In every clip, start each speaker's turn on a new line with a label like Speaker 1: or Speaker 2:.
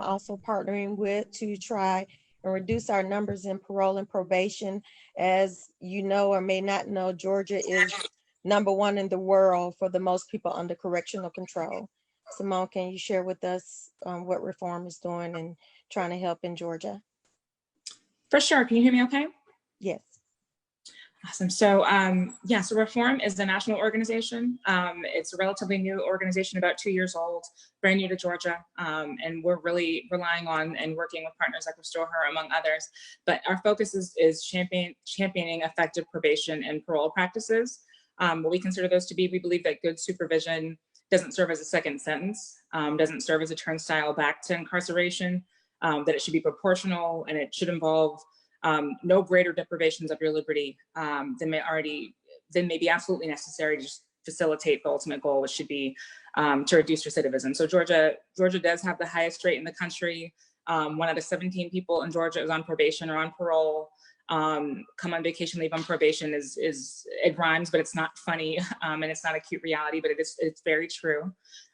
Speaker 1: also partnering with to try and reduce our numbers in parole and probation. As you know or may not know, Georgia is #1 in the world for the most people under correctional control. Simone, can you share with us what Reform is doing and trying to help in Georgia?
Speaker 2: For sure. Can you hear me okay?
Speaker 1: Yes.
Speaker 2: Awesome. So so Reform is a national organization. It's a relatively new organization, about 2 years old, brand new to Georgia. And we're really relying on and working with partners like RestoreHER, among others. But our focus is championing effective probation and parole practices. What we consider those to be, we believe that good supervision doesn't serve as a second sentence, doesn't serve as a turnstile back to incarceration, that it should be proportional, and it should involve no greater deprivations of your liberty than may be absolutely necessary to just facilitate the ultimate goal, which should be to reduce recidivism. So Georgia does have the highest rate in the country. 1 out of 17 people in Georgia is on probation or on parole. Come on vacation leave on probation it rhymes, but it's not funny, and it's not a cute reality, but it's very true.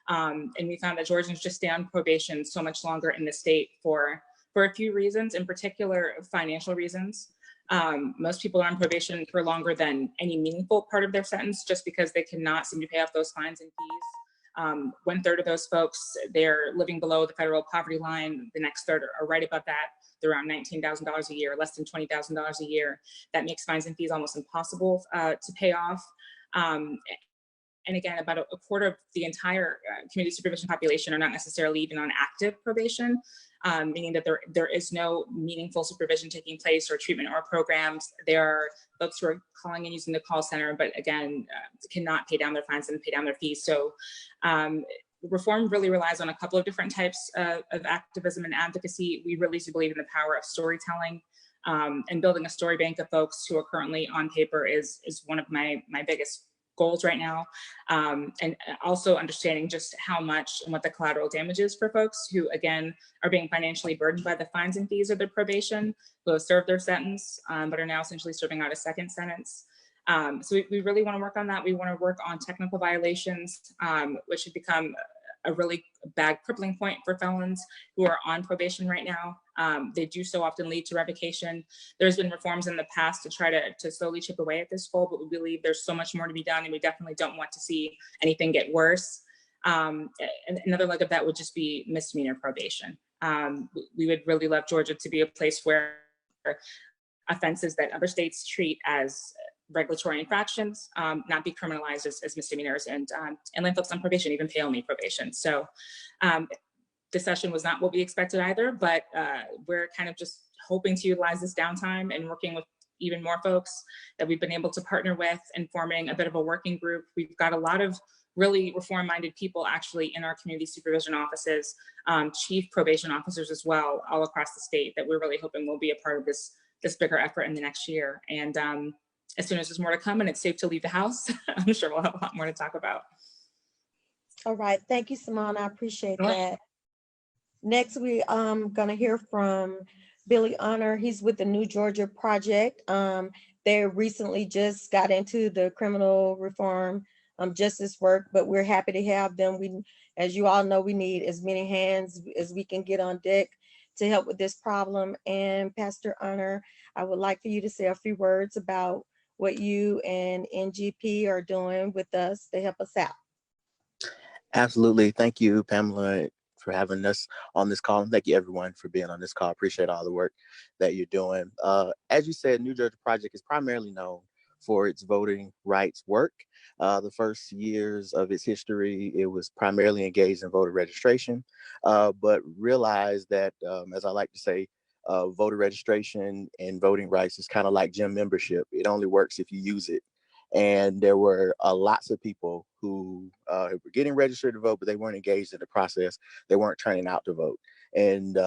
Speaker 2: And we found that Georgians just stay on probation so much longer in the state for a few reasons, in particular financial reasons. Most people are on probation for longer than any meaningful part of their sentence, just because they cannot seem to pay off those fines and fees. 1/3 of those folks, they're living below the federal poverty line. The next third are right above that. They're around $19,000 a year, less than $20,000 a year. That makes fines and fees almost impossible to pay off. And again, about a quarter of the entire community supervision population are not necessarily even on active probation, meaning that there is no meaningful supervision taking place or treatment or programs. There are folks who are calling and using the call center, but again, cannot pay down their fines and pay down their fees. So Reform really relies on a couple of different types of activism and advocacy. We really do believe in the power of storytelling, and building a story bank of folks who are currently on paper is one of my biggest goals right now, and also understanding just how much and what the collateral damage is for folks who, again, are being financially burdened by the fines and fees of their probation, who have served their sentence, but are now essentially serving out a second sentence. So we really want to work on that. We want to work on technical violations, which have become a really bad crippling point for felons who are on probation right now. They do so often lead to revocation. There's been reforms in the past to try to slowly chip away at this goal, but we believe there's so much more to be done, and we definitely don't want to see anything get worse. And another leg of that would just be misdemeanor probation. We would really love Georgia to be a place where offenses that other states treat as regulatory infractions not be criminalized as misdemeanors, and land folks on probation even pay only probation. So this session was not what we expected either, but we're kind of just hoping to utilize this downtime and working with even more folks that we've been able to partner with and forming a bit of a working group. We've got a lot of really reform-minded people actually in our community supervision offices, chief probation officers as well, all across the state, that we're really hoping will be a part of this bigger effort in the next year. And as soon as there's more to come and it's safe to leave the house, I'm sure we'll have a lot more to talk about.
Speaker 1: All right. Thank you, Simone. I appreciate that. Next, we gonna hear from Billy Honor. He's with the New Georgia Project. They recently just got into the criminal reform justice work, but we're happy to have them. As you all know, we need as many hands as we can get on deck to help with this problem. And Pastor Honor, I would like for you to say a few words about what you and NGP are doing with us to help us out.
Speaker 3: Absolutely. Thank you, Pamela, for having us on this call. And thank you, everyone, for being on this call. Appreciate all the work that you're doing. As you said, New Georgia Project is primarily known for its voting rights work. The first years of its history, it was primarily engaged in voter registration, but realized that, as I like to say, voter registration and voting rights is kind of like gym membership. It only works if you use it. And there were lots of people who were getting registered to vote, but they weren't engaged in the process. They weren't turning out to vote. And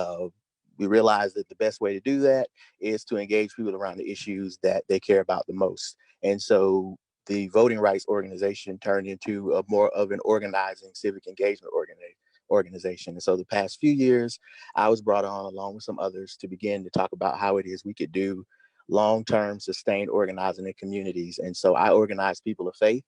Speaker 3: we realized that the best way to do that is to engage people around the issues that they care about the most. And so the voting rights organization turned into a more of an organizing civic engagement organization. And so the past few years, I was brought on along with some others to begin to talk about how it is we could do long-term sustained organizing in communities. And so I organize people of faith